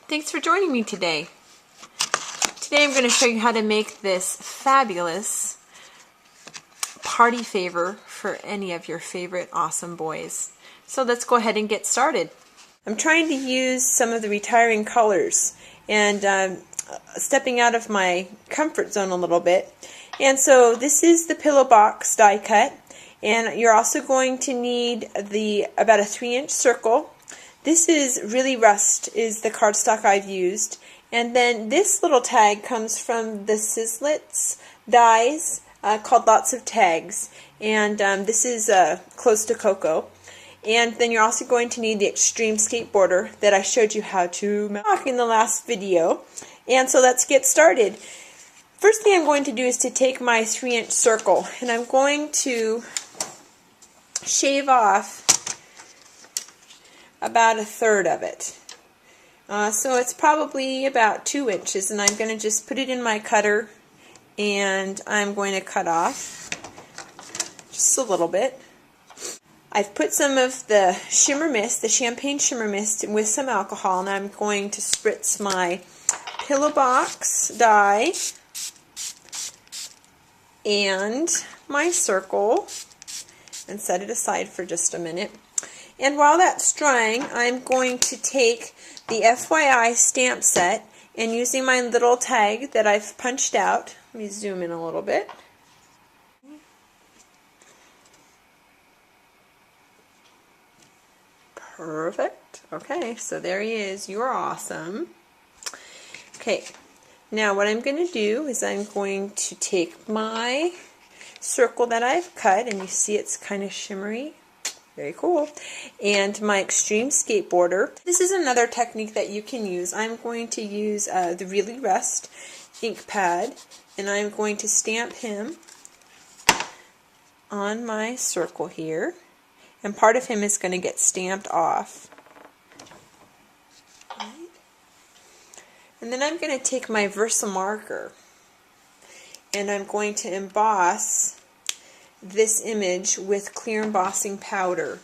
Thanks for joining me today. Today I'm going to show you how to make this fabulous party favor for any of your favorite awesome boys. So let's go ahead and get started. I'm trying to use some of the retiring colors and stepping out of my comfort zone a little bit. And so this is the pillow box die cut, and you're also going to need about a 3-inch circle. This is Really Rust is the cardstock I've used, and then this little tag comes from the Sizzlitz dies called Lots of Tags, and this is close to cocoa. And then you're also going to need the Extreme Skateboarder that I showed you how to make in the last video. And so let's get started. First thing I'm going to do is to take my 3-inch circle, and I'm going to shave off about 1/3 of it. So it's probably about 2 inches, and I'm going to just put it in my cutter, and I'm going to cut off just a little bit. I've put some of the shimmer mist, the champagne shimmer mist, with some alcohol, and I'm going to spritz my pillow box die and my circle and set it aside for just a minute. And while that's drying, I'm going to take the FYI stamp set, and using my little tag that I've punched out, let me zoom in a little bit. Perfect. Okay, so there he is. You're awesome. Okay, now what I'm going to do is I'm going to take my circle that I've cut, and you see it's kind of shimmery. Very cool. And my Extreme Skateboarder. This is another technique that you can use. I'm going to use the Really Rust ink pad, and I'm going to stamp him on my circle here. And part of him is going to get stamped off. Right. And then I'm going to take my Versamarker, and I'm going to emboss this image with clear embossing powder.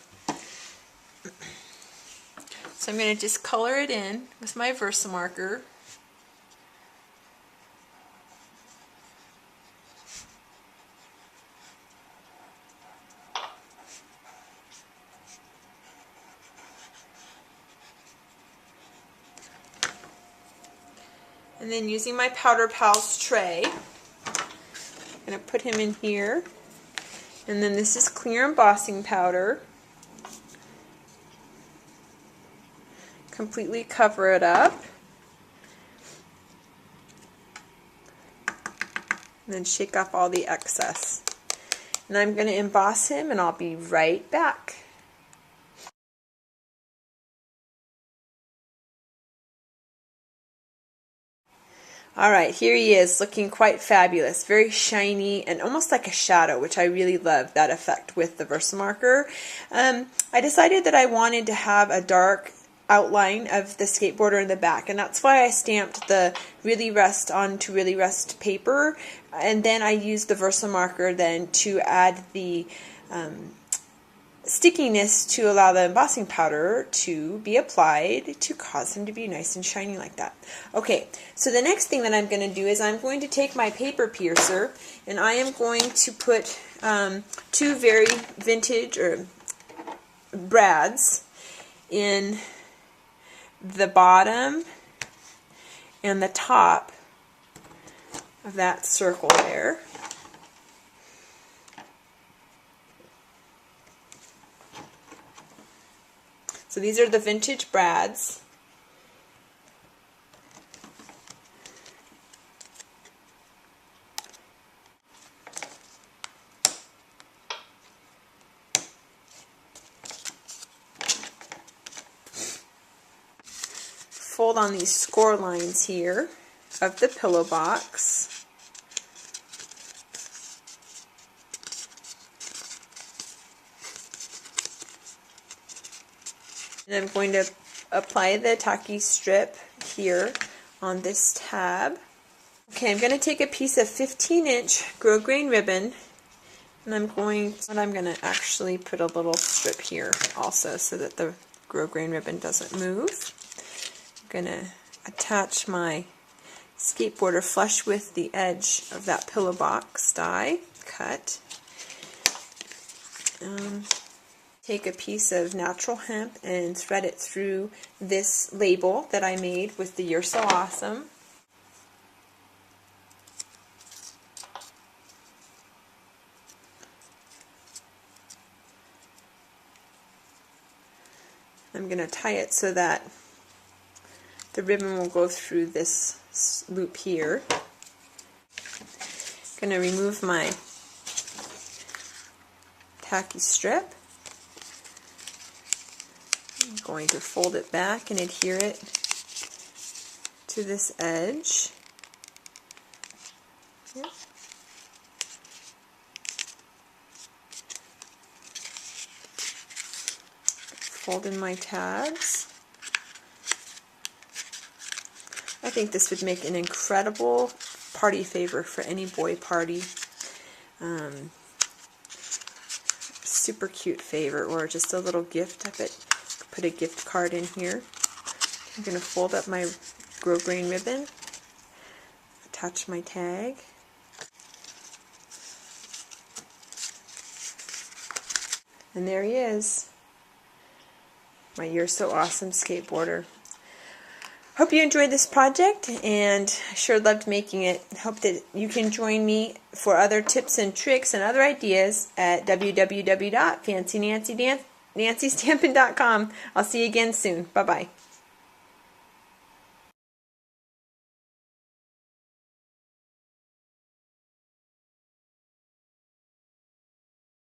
So I'm going to just color it in with my Versamarker. And then using my Powder Pals tray, I'm going to put him in here. And then this is clear embossing powder. Completely cover it up. And then shake off all the excess. And I'm going to emboss him, and I'll be right back. Alright, here he is, looking quite fabulous, very shiny and almost like a shadow, which I really love that effect with the Versamarker. I decided that I wanted to have a dark outline of the skateboarder in the back, and that's why I stamped the Really Rust onto Really Rust paper, and then I used the Versamarker then to add the stickiness to allow the embossing powder to be applied to cause him to be nice and shiny like that. Okay, so the next thing that I'm going to do is I'm going to take my paper piercer, and I am going to put 2 very vintage brads in the bottom and the top of that circle there. So these are the vintage brads. Fold on these score lines here of the pillow box. And I'm going to apply the tacky strip here on this tab. Okay, I'm going to take a piece of 15-inch grosgrain ribbon, and I'm going to actually put a little strip here also so that the grosgrain ribbon doesn't move. I'm going to attach my skateboarder flush with the edge of that pillow box die cut. Take a piece of natural hemp and thread it through this label that I made with the "You're So Awesome." I'm going to tie it so that the ribbon will go through this loop here. I'm going to remove my tacky strip. I'm going to fold it back and adhere it to this edge. Yep. Fold in my tabs. I think this would make an incredible party favor for any boy party. Super cute favor, or just a little gift. I put a gift card in here. I'm going to fold up my grosgrain ribbon, attach my tag, and there he is, my "You're So Awesome" skateboarder. Hope you enjoyed this project, and I sure loved making it. Hope that you can join me for other tips and tricks and other ideas at www.fancynancystampin.com. I'll see you again soon. Bye-bye.